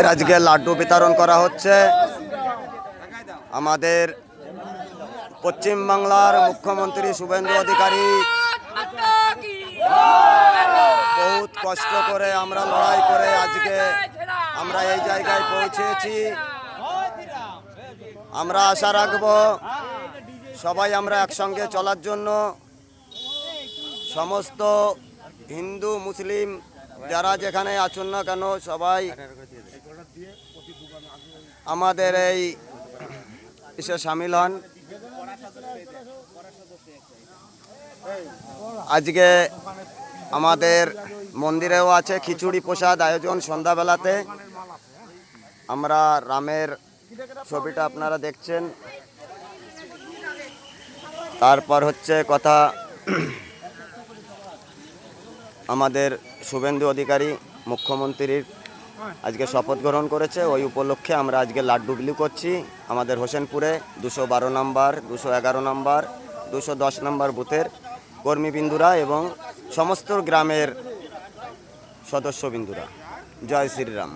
আমাদের আজকে লাড্ডু বিতরণ করা হচ্ছে। আমাদের পশ্চিমবাংলার মুখ্যমন্ত্রী শুভেন্দু অধিকারী বহুত কষ্ট করে আমরা লড়াই করে আজকে আমরা এই জায়গায় পৌঁছেছি। আমরা আশা রাখব সবাই আমরা একসঙ্গে চলার জন্য। সমস্ত হিন্দু মুসলিম যারা যেখানে আছেন না কেন সবাই আমাদের এই ইসে সামিল হন। আজকে আমাদের মন্দিরেও আছে খিচুড়ি প্রসাদ আয়োজন সন্ধ্যাবেলাতে। আমরা রামের ছবিটা আপনারা দেখছেন। তারপর হচ্ছে কথা আমাদের শুভেন্দু অধিকারী মুখ্যমন্ত্রীর আজকে শপথ গ্রহণ করেছে, ওই উপলক্ষে আমরা আজকে লাড্ডু বিলি করছি। আমাদের হোসেনপুরে 212 নম্বর 211 নম্বর 210 নম্বর বুথের কর্মীবিন্দুরা এবং সমস্ত গ্রামের সদস্যবিন্দুরা। জয় শ্রীরাম।